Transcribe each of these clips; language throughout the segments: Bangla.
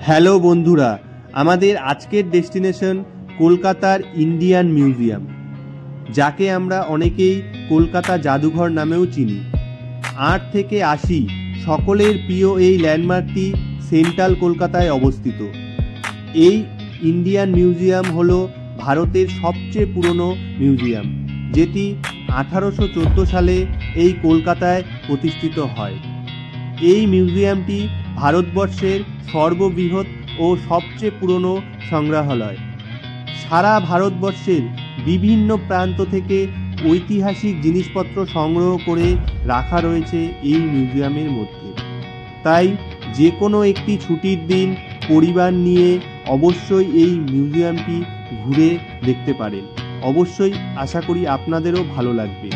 হ্যালো বন্ধুরা, আমাদের আজকের ডেস্টিনেশন কলকাতার ইন্ডিয়ান মিউজিয়াম, যাকে আমরা অনেকেই কলকাতা জাদুঘর নামেও চিনি। ৮ থেকে ৮০ সকলের প্রিয় এই ল্যান্ডমার্কটি সেন্ট্রাল কলকাতায় অবস্থিত। এই ইন্ডিয়ান মিউজিয়াম হলো ভারতের সবচেয়ে পুরনো মিউজিয়াম, যেটি 1814 সালে এই কলকাতায় প্রতিষ্ঠিত হয়। এই মিউজিয়ামটি ভারতবর্ষের সর্ববৃহৎ ও সবচেয়ে পুরনো সংগ্রহালয়। সারা ভারতবর্ষের বিভিন্ন প্রান্ত থেকে ঐতিহাসিক জিনিসপত্র সংগ্রহ করে রাখা রয়েছে এই মিউজিয়ামের মধ্যে। তাই যে কোনো একটি ছুটির দিন পরিবার নিয়ে অবশ্যই এই মিউজিয়ামটি ঘুরে দেখতে পারেন। অবশ্যই আশা করি আপনাদেরও ভালো লাগবে।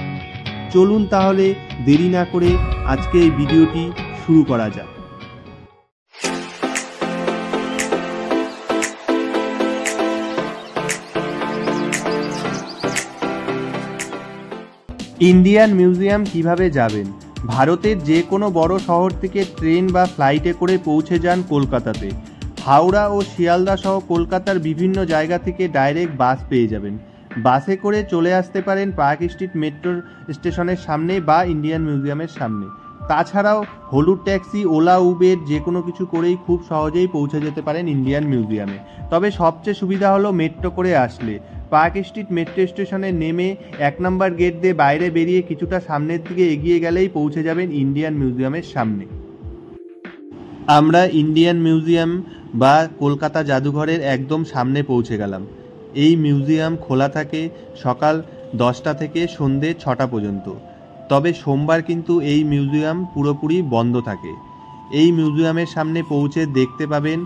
চলুন তাহলে দেরি না করে আজকে এই ভিডিওটি শুরু করা যাক। ইন্ডিয়ান মিউজিয়াম কিভাবে যাবেন? ভারতের যে কোনো বড় শহর থেকে ট্রেন বা ফ্লাইটে করে পৌঁছে যান কলকাতাতে। হাওড়া ও শিয়ালদা সহ কলকাতার বিভিন্ন জায়গা থেকে ডাইরেক্ট বাস পেয়ে যাবেন। বাসে করে চলে আসতে পারেন পার্ক স্ট্রিট মেট্রো স্টেশনের সামনে বা ইন্ডিয়ান মিউজিয়ামের সামনে। তাছাড়াও হলুদ ট্যাক্সি, ওলা, উবের যে কোনো কিছু করেই খুব সহজেই পৌঁছে যেতে পারেন ইন্ডিয়ান মিউজিয়ামে। তবে সবচেয়ে সুবিধা হলো মেট্রো করে আসলে। পার্ক স্ট্রিট মেট্রো স্টেশনে নেমে ১ নম্বর গেট দিয়ে বাইরে বেরিয়ে কিছুটা সামনের দিকে এগিয়ে গেলেই পৌঁছে যাবেন ইন্ডিয়ান মিউজিয়ামের সামনে। আমরা ইন্ডিয়ান মিউজিয়াম বা কলকাতা জাদুঘরের একদম সামনে পৌঁছে গেলাম। এই মিউজিয়াম খোলা থাকে সকাল 10টা থেকে সন্ধে 6টা পর্যন্ত। তবে সোমবার কিন্তু এই মিউজিয়াম পুরোপুরি বন্ধ থাকে। এই মিউজিয়ামের সামনে পৌঁছে দেখতে পাবেন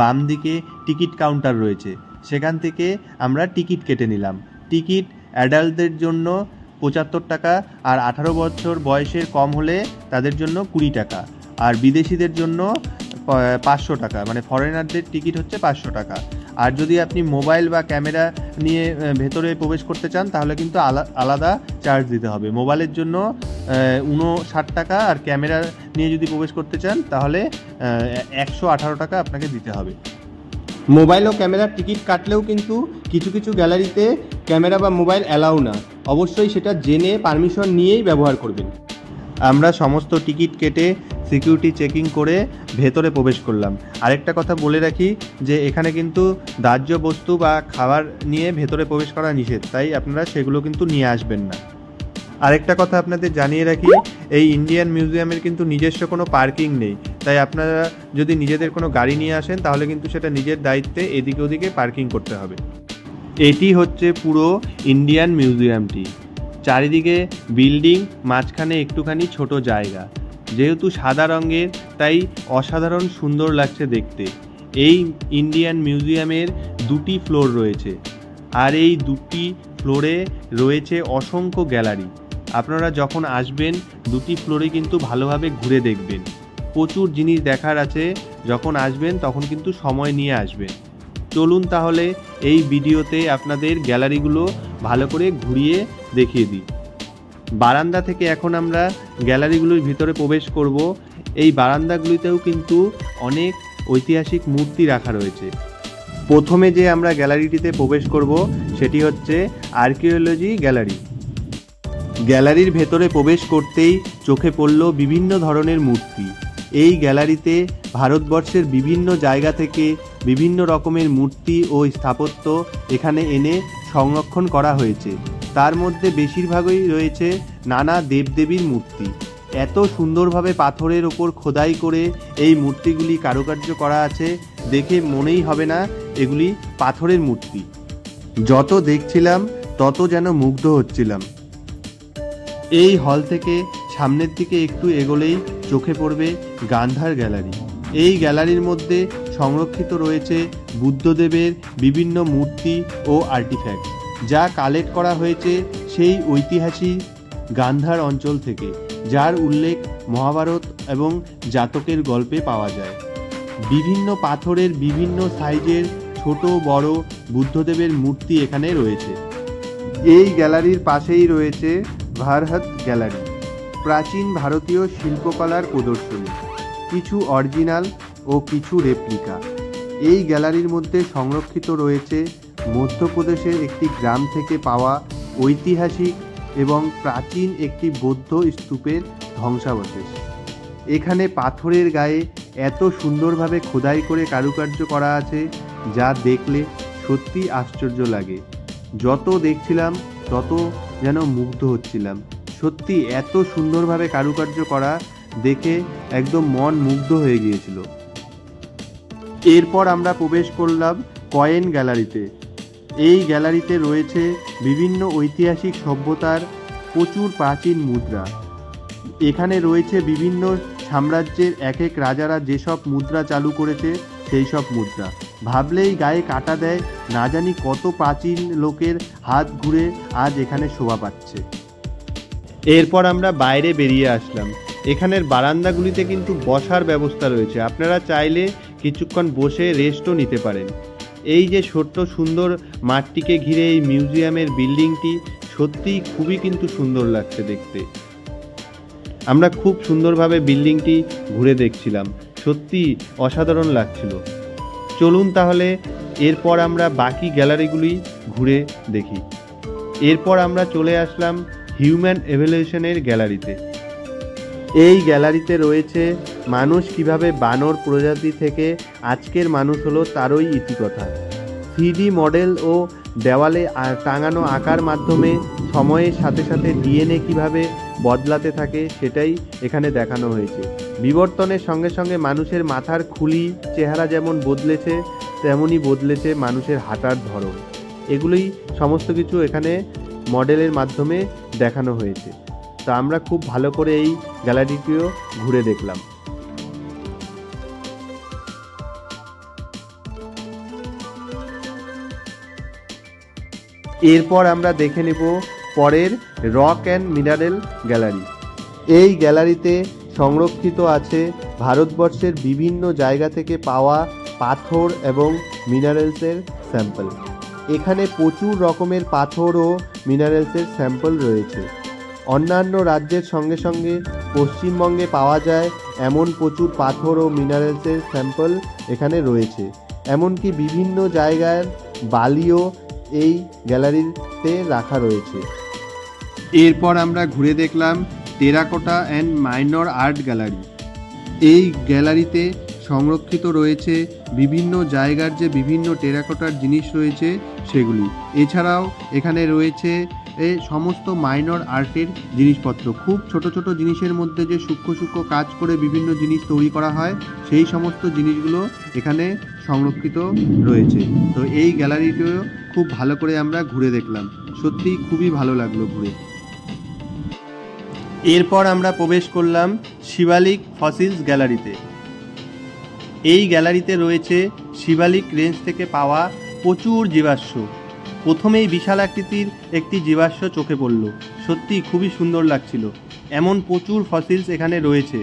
বাম দিকে টিকিট কাউন্টার রয়েছে, সেখান থেকে আমরা টিকিট কেটে নিলাম। টিকিট অ্যাডাল্টদের জন্য 75 টাকা, আর 18 বছর বয়সের কম হলে তাদের জন্য 20 টাকা, আর বিদেশিদের জন্য 500 টাকা, মানে ফরেনারদের টিকিট হচ্ছে 500 টাকা। আর যদি আপনি মোবাইল বা ক্যামেরা নিয়ে ভেতরে প্রবেশ করতে চান তাহলে কিন্তু আলাদা চার্জ দিতে হবে। মোবাইলের জন্য 59 টাকা, আর ক্যামেরা নিয়ে যদি প্রবেশ করতে চান তাহলে 118 টাকা আপনাকে দিতে হবে। মোবাইল ও ক্যামেরার টিকিট কাটলেও কিন্তু কিছু কিছু গ্যালারিতে ক্যামেরা বা মোবাইল অ্যালাউ না। অবশ্যই সেটা জেনে পারমিশন নিয়েই ব্যবহার করবেন। আমরা সমস্ত টিকিট কেটে সিকিউরিটি চেকিং করে ভেতরে প্রবেশ করলাম। আরেকটা কথা বলে রাখি যে এখানে কিন্তু দাহ্য বস্তু বা খাবার নিয়ে ভেতরে প্রবেশ করা নিষেধ, তাই আপনারা সেগুলো কিন্তু নিয়ে আসবেন না। আরেকটা কথা আপনাদের জানিয়ে রাখি, এই ইন্ডিয়ান মিউজিয়ামের কিন্তু নিজস্ব কোনো পার্কিং নেই, তাই আপনারা যদি নিজেদের কোনো গাড়ি নিয়ে আসেন তাহলে কিন্তু সেটা নিজের দায়িত্বে এদিকে ওদিকে পার্কিং করতে হবে। এটি হচ্ছে পুরো ইন্ডিয়ান মিউজিয়ামটি। চারিদিকে বিল্ডিং, মাঝখানে একটুখানি ছোট জায়গা। যেহেতু সাদা রঙের তাই অসাধারণ সুন্দর লাগছে দেখতে। এই ইন্ডিয়ান মিউজিয়ামের 2টি ফ্লোর রয়েছে, আর এই 2টি ফ্লোরে রয়েছে অসংখ্য গ্যালারি। আপনারা যখন আসবেন 2টি ফ্লোরে কিন্তু ভালোভাবে ঘুরে দেখবেন। প্রচুর জিনিস দেখার আছে, যখন আসবেন তখন কিন্তু সময় নিয়ে আসবেন। চলুন তাহলে এই ভিডিওতে আপনাদের গ্যালারিগুলো ভালো করে ঘুরিয়ে দেখিয়ে দিই। বারান্দা থেকে এখন আমরা গ্যালারিগুলোর ভিতরে প্রবেশ করব। এই বারান্দাগুলিতেও কিন্তু অনেক ঐতিহাসিক মূর্তি রাখা রয়েছে। প্রথমে যে আমরা গ্যালারিটিতে প্রবেশ করব সেটি হচ্ছে আর্কিওলজি গ্যালারি। গ্যালারির ভেতরে প্রবেশ করতেই চোখে পড়ল বিভিন্ন ধরনের মূর্তি। এই গ্যালারিতে ভারতবর্ষের বিভিন্ন জায়গা থেকে বিভিন্ন রকমের মূর্তি ও স্থাপত্য এখানে এনে সংরক্ষণ করা হয়েছে। তার মধ্যে বেশিরভাগই রয়েছে নানা দেবদেবীর মূর্তি। এত সুন্দরভাবে পাথরের ওপর খোদাই করে এই মূর্তিগুলি কারুকার্য করা আছে, দেখে মনেই হবে না এগুলি পাথরের মূর্তি। যত দেখছিলাম তত যেন মুগ্ধ হচ্ছিলাম। এই হল থেকে সামনের দিকে একটু এগোলেই চোখে পড়বে গান্ধার গ্যালারি। এই গ্যালারির মধ্যে সংরক্ষিত রয়েছে বুদ্ধদেবের বিভিন্ন মূর্তি ও আর্টিফ্যাক্ট, যা কালেক্ট করা হয়েছে সেই ঐতিহাসিক গান্ধার অঞ্চল থেকে, যার উল্লেখ মহাভারত এবং জাতকের গল্পে পাওয়া যায়। বিভিন্ন পাথরের বিভিন্ন সাইজের ছোট বড় বুদ্ধদেবের মূর্তি এখানে রয়েছে। এই গ্যালারির পাশেই রয়েছে ভারহাত গ্যালারি, প্রাচীন ভারতীয় শিল্পকলার প্রদর্শনী। কিছু অরিজিনাল ও কিছু রেপ্লিকা। এই গ্যালারির মধ্যে সংরক্ষিত রয়েছে মধ্যপ্রদেশের একটি গ্রাম থেকে পাওয়া ঐতিহাসিক এবং প্রাচীন একটি বৌদ্ধ স্তূপের ধ্বংসাবশেষ। এখানে পাথরের গায়ে এত সুন্দরভাবে খোদাই করে কারুকার্য করা আছে যা দেখলে সত্যি আশ্চর্য লাগে। যত দেখছিলাম তত যেন মুগ্ধ হচ্ছিলাম। সত্যি এত সুন্দরভাবে কারুকার্য করা দেখে একদম মন মুগ্ধ হয়ে গিয়েছিল। এরপর আমরা প্রবেশ করলাম কয়েন গ্যালারিতে। এই গ্যালারিতে রয়েছে বিভিন্ন ঐতিহাসিক সভ্যতার প্রচুর প্রাচীন মুদ্রা। এখানে রয়েছে বিভিন্ন সাম্রাজ্যের এক এক রাজারা যেসব মুদ্রা চালু করেছে সেই সব মুদ্রা। ভাবলেই গায়ে কাঁটা দেয়, না জানি কত প্রাচীন লোকের হাত ঘুরে আজ এখানে শোভা পাচ্ছে। এরপর আমরা বাইরে বেরিয়ে আসলাম। এখানের বারান্দাগুলিতে কিন্তু বসার ব্যবস্থা রয়েছে, আপনারা চাইলে কিছুক্ষণ বসে রেস্টও নিতে পারেন। এই যে ছোট্ট সুন্দর মাঠটিকে ঘিরে এই মিউজিয়ামের বিল্ডিংটি সত্যিই খুবই কিন্তু সুন্দর লাগছে দেখতে। আমরা খুব সুন্দরভাবে বিল্ডিংটি ঘুরে দেখছিলাম, সত্যি অসাধারণ লাগছিল। চলুন তাহলে এরপর আমরা বাকি গ্যালারিগুলি ঘুরে দেখি। এরপর আমরা চলে আসলাম হিউম্যান এভলিউশনের গ্যালারিতে। এই গ্যালারিতে রয়েছে মানুষ কিভাবে বানর প্রজাতি থেকে আজকের মানুষ হলো তারই ইতিকথা। 3D মডেল ও দেওয়ালে টাঙানো আঁকার মাধ্যমে সময়ের সাথে সাথে ডিএনএ কিভাবে বদলাতে থাকে সেটাই এখানে দেখানো হয়েছে। বিবর্তনের সঙ্গে সঙ্গে মানুষের মাথার খুলি চেহারা যেমন বদলেছে তেমনই বদলেছে মানুষের হাঁটার ধরন। এগুলোই সমস্ত কিছু এখানে মডেলের মাধ্যমে দেখানো হয়েছে। তা আমরা খুব ভালো করে এই গ্যালারিটিও ঘুরে দেখলাম। এরপর আমরা দেখে নেব পরের রক অ্যান্ড মিনারেল গ্যালারি। এই গ্যালারিতে সংরক্ষিত আছে ভারতবর্ষের বিভিন্ন জায়গা থেকে পাওয়া পাথর এবং মিনারেলসের স্যাম্পল। এখানে প্রচুর রকমের পাথর ও মিনারেলসের স্যাম্পল রয়েছে। অন্যান্য রাজ্যের সঙ্গে সঙ্গে পশ্চিমবঙ্গে পাওয়া যায় এমন প্রচুর পাথর ও মিনারেলসের স্যাম্পল এখানে রয়েছে। এমনকি বিভিন্ন জায়গার বালিও এই গ্যালারিতে রাখা রয়েছে। এরপর আমরা ঘুরে দেখলাম terracotta and minor art gallery. এই গ্যালারিতে সংরক্ষিত রয়েছে বিভিন্ন জায়গার যে বিভিন্ন টেরাকোটার জিনিস রয়েছে সেগুলি। এছাড়াও এখানে রয়েছে সমস্ত মাইনর আর্টের জিনিসপত্র। খুব ছোট ছোট জিনিসের মধ্যে যে সূক্ষ্ম সূক্ষ্ম কাজ করে বিভিন্ন জিনিস তৈরি করা হয় সেই সমস্ত জিনিসগুলো এখানে সংরক্ষিত রয়েছে। তো এই গ্যালারিটিও খুব ভালো করে আমরা ঘুরে দেখলাম, সত্যিই খুবই ভালো লাগলো ঘুরে। এরপর আমরা প্রবেশ করলাম শিবালিক ফসিলস গ্যালারিতে। এই গ্যালারিতে রয়েছে শিবালিক রেঞ্জ থেকে পাওয়া প্রচুর জীবাশ্ম। প্রথমেই বিশাল আকৃতির একটি জীবাশ্ম চোখে পড়ল, সত্যি খুবই সুন্দর লাগছিল। এমন প্রচুর ফসিলস এখানে রয়েছে।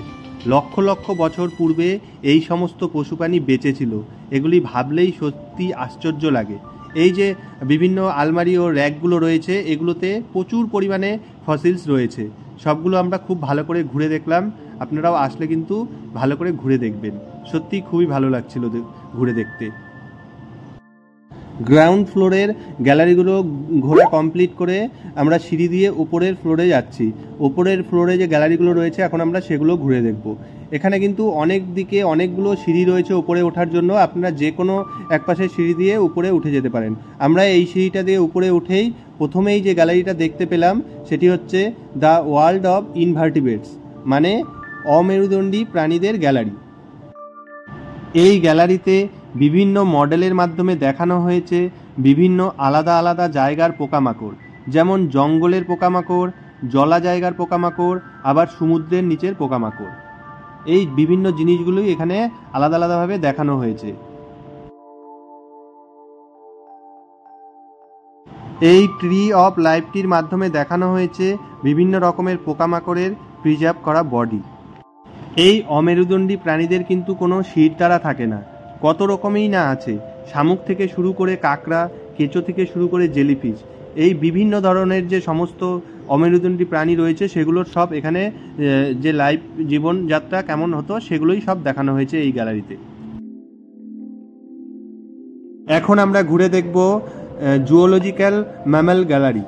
লক্ষ লক্ষ বছর পূর্বে এই সমস্ত পশু প্রাণী বেঁচে ছিল, এগুলি ভাবলেই সত্যি আশ্চর্য লাগে। এই যে বিভিন্ন আলমারি ও র্যাকগুলো রয়েছে এগুলোতে প্রচুর পরিমাণে ফসিলস রয়েছে। সবগুলো আমরা খুব ভালো করে ঘুরে দেখলাম। আপনারাও আসলে কিন্তু ভালো করে ঘুরে দেখবেন, সত্যি খুবই ভালো লাগছিল ঘুরে দেখতে। গ্রাউন্ড ফ্লোরের গ্যালারিগুলো ঘোরা কমপ্লিট করে আমরা সিঁড়ি দিয়ে উপরের ফ্লোরে যাচ্ছি। উপরের ফ্লোরে যে গ্যালারিগুলো রয়েছে এখন আমরা সেগুলো ঘুরে দেখব। এখানে কিন্তু অনেক দিকে অনেকগুলো সিঁড়ি রয়েছে উপরে ওঠার জন্য। আপনারা যে কোনো এক পাশে সিঁড়ি দিয়ে উপরে উঠে যেতে পারেন। আমরা এই সিঁড়িটা দিয়ে উপরে উঠেই প্রথমেই যে গ্যালারিটা দেখতে পেলাম সেটি হচ্ছে দ্য ওয়ার্ল্ড অফ ইনভার্টিব্রেটস, মানে অমেরুদণ্ডী প্রাণীদের গ্যালারি। এই গ্যালারিতে বিভিন্ন মডেলের মাধ্যমে দেখানো হয়েছে বিভিন্ন আলাদা আলাদা জায়গার পোকামাকড়, যেমন জঙ্গলের পোকামাকড়, জলা জায়গার পোকামাকড়, আবার সমুদ্রের নিচের পোকামাকড়। এই বিভিন্ন জিনিসগুলোই এখানে আলাদা আলাদাভাবে দেখানো হয়েছে। এই ট্রি অফ লাইফটির মাধ্যমে দেখানো হয়েছে বিভিন্ন রকমের পোকামাকড়ের প্রিজার্ভ করা বডি। এই অমেরুদণ্ডী প্রাণীদের কিন্তু কোনো শিরদাঁড়া থাকে না, কত রকমই না আছে। শামুক থেকে শুরু করে কাঁকড়া, কেঁচো থেকে শুরু করে জেলিফিশ, এই বিভিন্ন ধরনের যে সমস্ত অমেরুদণ্ডী প্রাণী রয়েছে সেগুলোর সব এখানে যে লাইফ জীবনযাত্রা কেমন হতো সেগুলোই সব দেখানো হয়েছে এই গ্যালারিতে। এখন আমরা ঘুরে দেখব জুওলজিক্যাল ম্যামাল গ্যালারি।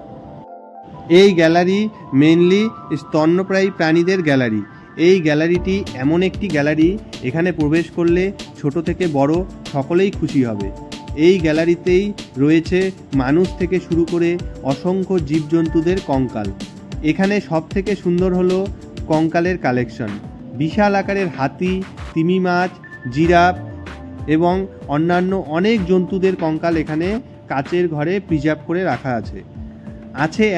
এই গ্যালারি মেইনলি স্তন্যপ্রায়ী প্রাণীদের গ্যালারি। এই গ্যালারিটি এমন একটি গ্যালারি, এখানে প্রবেশ করলে ছোট থেকে বড় সকলেই খুশি হবে। এই গ্যালারিতেই রয়েছে মানুষ থেকে শুরু করে অসংখ্য জীবজন্তুদের কঙ্কাল। এখানে সব থেকে সুন্দর হলো কঙ্কালের কালেকশন। বিশাল আকারের হাতি, তিমি মাছ, জিরাফ এবং অন্যান্য অনেক জন্তুদের কঙ্কাল এখানে কাচের ঘরে প্রিজার্ভ করে রাখা আছে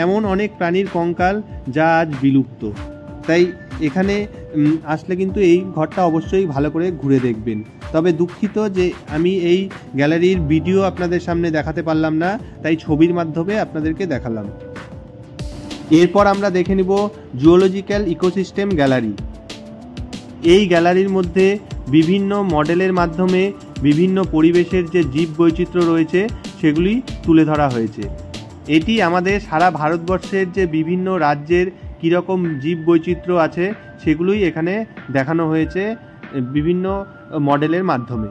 এমন অনেক প্রাণীর কঙ্কাল যা আজ বিলুপ্ত। তাই এখানে আসলে কিন্তু এই ঘরটা অবশ্যই ভালো করে ঘুরে দেখবেন। তবে দুঃখিত যে আমি এই গ্যালারির ভিডিও আপনাদের সামনে দেখাতে পারলাম না, তাই ছবির মাধ্যমে আপনাদেরকে দেখালাম। এরপর আমরা দেখে নিব জুওলজিক্যাল ইকোসিস্টেম গ্যালারি। এই গ্যালারির মধ্যে বিভিন্ন মডেলের মাধ্যমে বিভিন্ন পরিবেশের যে জীব বৈচিত্র্য রয়েছে সেগুলি তুলে ধরা হয়েছে। এটি আমাদের সারা ভারতবর্ষের যে বিভিন্ন রাজ্যের কীরকম জীব বৈচিত্র্য আছে সেগুলোই এখানে দেখানো হয়েছে বিভিন্ন মডেলের মাধ্যমে।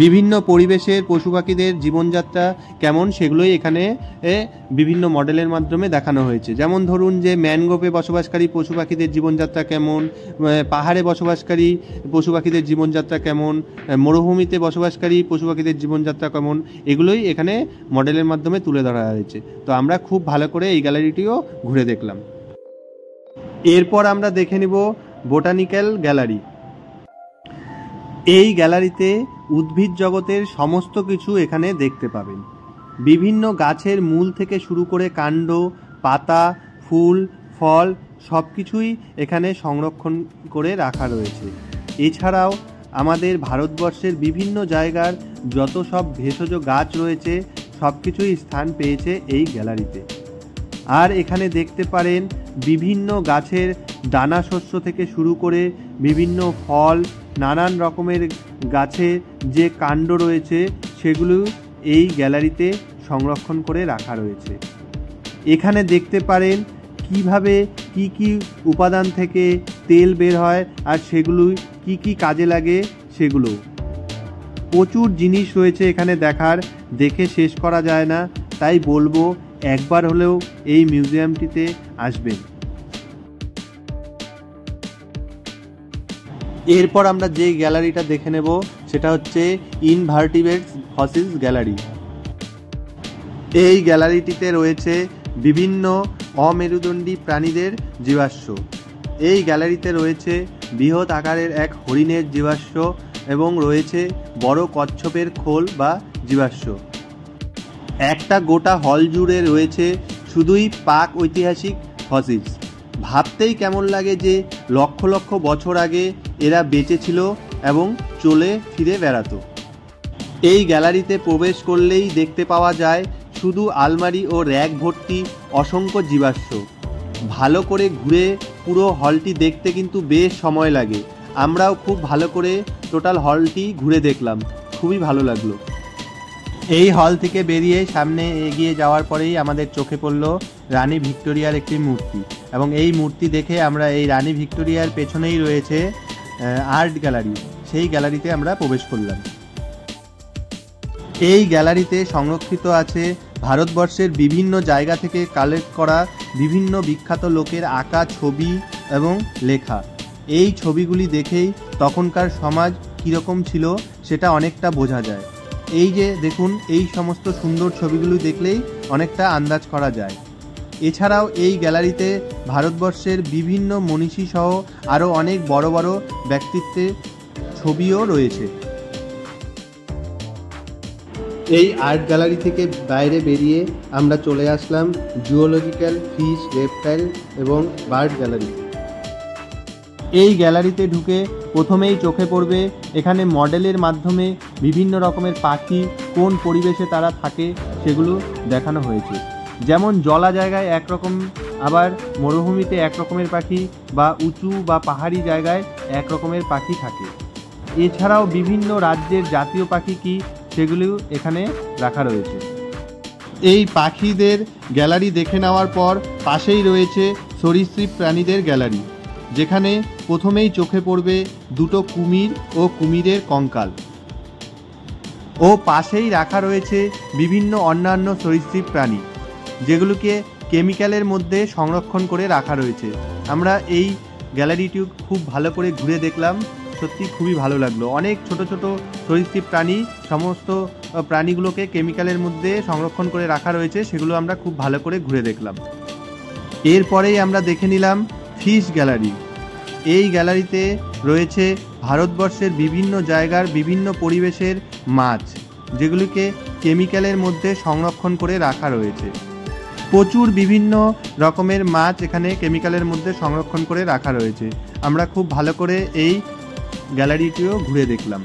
বিভিন্ন পরিবেশের পশু পাখিদের জীবনযাত্রা কেমন সেগুলোই এখানে বিভিন্ন মডেলের মাধ্যমে দেখানো হয়েছে। যেমন ধরুন যে ম্যানগ্রোভে বসবাসকারী পশু পাখিদের জীবনযাত্রা কেমন, পাহাড়ে বসবাসকারী পশু পাখিদের জীবনযাত্রা কেমন, মরুভূমিতে বসবাসকারী পশু পাখিদের জীবনযাত্রা কেমন, এগুলোই এখানে মডেলের মাধ্যমে তুলে ধরা হয়েছে। তো আমরা খুব ভালো করে এই গ্যালারিটিও ঘুরে দেখলাম। এরপর আমরা দেখে নিব বোটানিক্যাল গ্যালারি। এই গ্যালারিতে উদ্ভিদ জগতের সমস্ত কিছু এখানে দেখতে পাবেন। বিভিন্ন গাছের মূল থেকে শুরু করে কাণ্ড, পাতা, ফুল, ফল সব কিছুই এখানে সংরক্ষণ করে রাখা রয়েছে। এছাড়াও আমাদের ভারতবর্ষের বিভিন্ন জায়গার যত সব ভেষজ গাছ রয়েছে সব কিছুই স্থান পেয়েছে এই গ্যালারিতে। আর এখানে দেখতে পারেন বিভিন্ন গাছের দানা শস্য থেকে শুরু করে বিভিন্ন ফল, নানান রকমের গাছে যে কাণ্ড রয়েছে সেগুলো এই গ্যালারিতে সংরক্ষণ করে রাখা রয়েছে। এখানে দেখতে পারেন কিভাবে কি উপাদান থেকে তেল বের হয় আর সেগুলো কি কাজে লাগে সেগুলো। প্রচুর জিনিস রয়েছে এখানে দেখার, দেখে শেষ করা যায় না। তাই বলবো একবার হলেও এই মিউজিয়ামটিতে আসবেন। এরপর আমরা যে গ্যালারিটা দেখে নেব সেটা হচ্ছে ইনভার্টিব্রেটস ফসিলস গ্যালারি। এই গ্যালারিটিতে রয়েছে বিভিন্ন অমেরুদণ্ডী প্রাণীদের জীবাশ্ম। এই গ্যালারিতে রয়েছে বৃহৎ আকারের এক হরিণের জীবাশ্ম এবং রয়েছে বড় কচ্ছপের খোল বা জীবাশ্ম। একটা গোটা হল জুড়ে রয়েছে শুধুই প্রাক ঐতিহাসিক ফসিলস। ভাবতেই কেমন লাগে যে লক্ষ লক্ষ বছর আগে এরা বেঁচে ছিল এবং চলে ফিরে বেড়াতো। এই গ্যালারিতে প্রবেশ করলেই দেখতে পাওয়া যায় শুধু আলমারি ও র্যাক ভর্তি অসংখ্য জীবাশ্ম। ভালো করে ঘুরে পুরো হলটি দেখতে কিন্তু বেশ সময় লাগে। আমরাও খুব ভালো করে টোটাল হলটি ঘুরে দেখলাম, খুবই ভালো লাগলো। এই হল থেকে বেরিয়ে সামনে এগিয়ে যাওয়ার পরেই আমাদের চোখে পড়ল রানী ভিক্টোরিয়ার একটি মূর্তি, এবং এই মূর্তি দেখে আমরা এই রানী ভিক্টোরিয়ার পেছনেই রয়েছে আর্ট গ্যালারি, সেই গ্যালারিতে আমরা প্রবেশ করলাম। এই গ্যালারিতে সংরক্ষিত আছে ভারতবর্ষের বিভিন্ন জায়গা থেকে কালেক্ট করা বিভিন্ন বিখ্যাত লোকের আঁকা ছবি এবং লেখা। এই ছবিগুলি দেখেই তখনকার সমাজ কীরকম ছিল সেটা অনেকটা বোঝা যায়। এই যে দেখুন, এই সমস্ত সুন্দর ছবিগুলি দেখলেই অনেকটা আন্দাজ করা যায়। এছাড়াও এই গ্যালারিতে ভারতবর্ষের বিভিন্ন মনীষী সহ আরও অনেক বড় বড় ব্যক্তিত্বের ছবিও রয়েছে। এই আর্ট গ্যালারি থেকে বাইরে বেরিয়ে আমরা চলে আসলাম জুওলজিক্যাল ফিশ, রেপটাইল এবং বার্ড গ্যালারি। এই গ্যালারিতে ঢুকে প্রথমেই চোখে পড়বে এখানে মডেলের মাধ্যমে বিভিন্ন রকমের পাখি কোন পরিবেশে তারা থাকে সেগুলো দেখানো হয়েছে। যেমন জলা জায়গায় একরকম, আবার মরুভূমিতে এক রকমের পাখি, বা উঁচু বা পাহাড়ি জায়গায় এক রকমের পাখি থাকে। এছাড়াও বিভিন্ন রাজ্যের জাতীয় পাখি কী সেগুলিও এখানে রাখা রয়েছে। এই পাখিদের গ্যালারি দেখে নেওয়ার পর পাশেই রয়েছে সরীসৃপ প্রাণীদের গ্যালারি, যেখানে প্রথমেই চোখে পড়বে দুটো কুমির ও কুমিরের কঙ্কাল। ও পাশেই রাখা রয়েছে বিভিন্ন অন্যান্য সরীসৃপ প্রাণী, যেগুলোকে কেমিক্যালের মধ্যে সংরক্ষণ করে রাখা রয়েছে। আমরা এই গ্যালারিটি খুব ভালো করে ঘুরে দেখলাম, সত্যি খুবই ভালো লাগলো। অনেক ছোট ছোট সরীসৃপ প্রাণী, সমস্ত প্রাণীগুলোকে কেমিক্যালের মধ্যে সংরক্ষণ করে রাখা রয়েছে, সেগুলো আমরা খুব ভালো করে ঘুরে দেখলাম। এরপরেই আমরা দেখে নিলাম ফিশ গ্যালারি। এই গ্যালারিতে রয়েছে ভারতবর্ষের বিভিন্ন জায়গার বিভিন্ন পরিবেশের মাছ, যেগুলিকে কেমিক্যালের মধ্যে সংরক্ষণ করে রাখা রয়েছে। প্রচুর বিভিন্ন রকমের মাছ এখানে কেমিক্যালের মধ্যে সংরক্ষণ করে রাখা রয়েছে। আমরা খুব ভালো করে এই গ্যালারিটিও ঘুরে দেখলাম।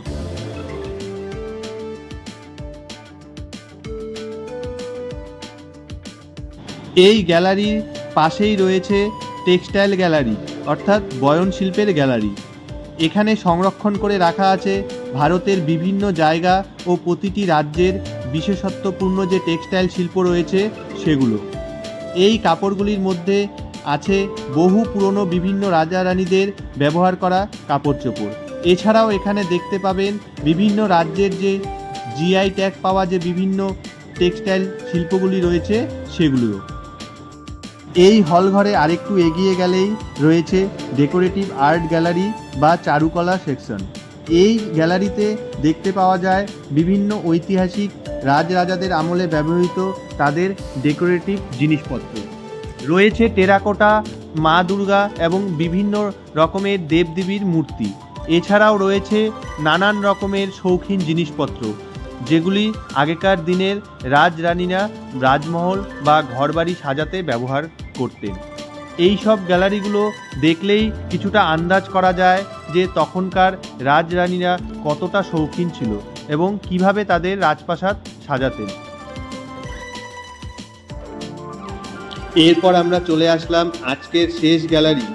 এই গ্যালারির পাশেই রয়েছে টেক্সটাইল গ্যালারি, অর্থাৎ বয়ন শিল্পের গ্যালারি। এখানে সংরক্ষণ করে রাখা আছে ভারতের বিভিন্ন জায়গা ও প্রতিটি রাজ্যের বিশেষত্বপূর্ণ যে টেক্সটাইল শিল্প রয়েছে সেগুলো। এই কাপড়গুলির মধ্যে আছে বহু পুরনো বিভিন্ন রাজা রানীদের ব্যবহার করা কাপড় চোপড়। এছাড়াও এখানে দেখতে পাবেন বিভিন্ন রাজ্যের যে জিআই ট্যাগ পাওয়া যে বিভিন্ন টেক্সটাইল শিল্পগুলি রয়েছে সেগুলিও। এই হলঘরে আরেকটু এগিয়ে গেলেই রয়েছে ডেকোরেটিভ আর্ট গ্যালারি বা চারুকলা সেকশন। এই গ্যালারিতে দেখতে পাওয়া যায় বিভিন্ন ঐতিহাসিক রাজরাজাদের আমলে ব্যবহৃত তাদের ডেকোরেটিভ জিনিসপত্র। রয়েছে টেরাকোটা, মা দুর্গা এবং বিভিন্ন রকমের দেবদেবীর মূর্তি। এছাড়াও রয়েছে নানান রকমের শৌখিন জিনিসপত্র, যেগুলি আগেকার দিনের রাজরানীরা রাজমহল বা ঘরবাড়ি সাজাতে ব্যবহার করতেন। এই সব গ্যালারিগুলো দেখলেই কিছুটা আন্দাজ করা যায় যে তখনকার রাজরানীরা কতটা শৌখিন ছিল এবং কিভাবে তাদের রাজপ্রাসাদ সাজাতেন। এরপর আমরা চলে আসলাম আজকের শেষ গ্যালারি,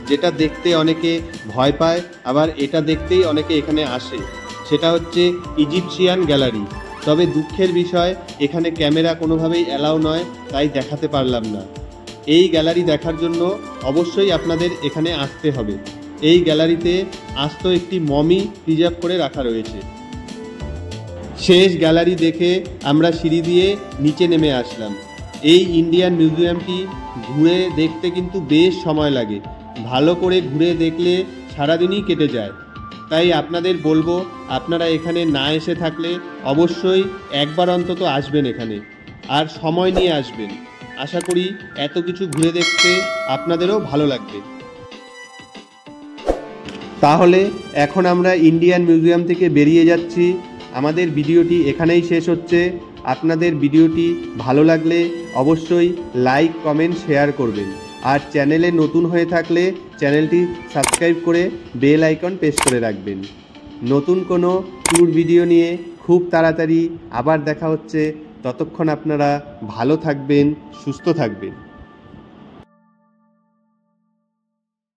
যেটা দেখতে অনেকে ভয় পায়, আবার এটা দেখতেই অনেকে এখানে আসে। সেটা হচ্ছে ইজিপশিয়ান গ্যালারি। তবে দুঃখের বিষয়, এখানে ক্যামেরা কোনোভাবেই অ্যালাউ নয়, তাই দেখাতে পারলাম না। এই গ্যালারি দেখার জন্য অবশ্যই আপনাদের এখানে আসতে হবে। এই গ্যালারিতে আস্ত একটি মমি প্রিজার্ভ করে রাখা রয়েছে। শেষ গ্যালারি দেখে আমরা সিঁড়ি দিয়ে নিচে নেমে আসলাম। এই ইন্ডিয়ান মিউজিয়ামটি ঘুরে দেখতে কিন্তু বেশ সময় লাগে। ভালো করে ঘুরে দেখলে সারাদিনই কেটে যায়। তাই আপনাদের বলবো, আপনারা এখানে না এসে থাকলে অবশ্যই একবার অন্তত আসবেন এখানে, আর সময় নিয়ে আসবেন। আশা করি এত কিছু ঘুরে দেখতে আপনাদেরও ভালো লাগবে। তাহলে এখন আমরা ইন্ডিয়ান মিউজিয়াম থেকে বেরিয়ে যাচ্ছি। আমাদের ভিডিওটি এখানেই শেষ হচ্ছে। আপনাদের ভিডিওটি ভালো লাগলে অবশ্যই লাইক, কমেন্ট, শেয়ার করবেন। আর চ্যানেলে নতুন হয়ে থাকলে চ্যানেলটি সাবস্ক্রাইব করে বেল আইকন প্রেস করে রাখবেন। নতুন কোনো ট্যুর ভিডিও নিয়ে খুব তাড়াতাড়ি আবার দেখা হচ্ছে। ততক্ষণ আপনারা ভালো থাকবেন, সুস্থ থাকবেন।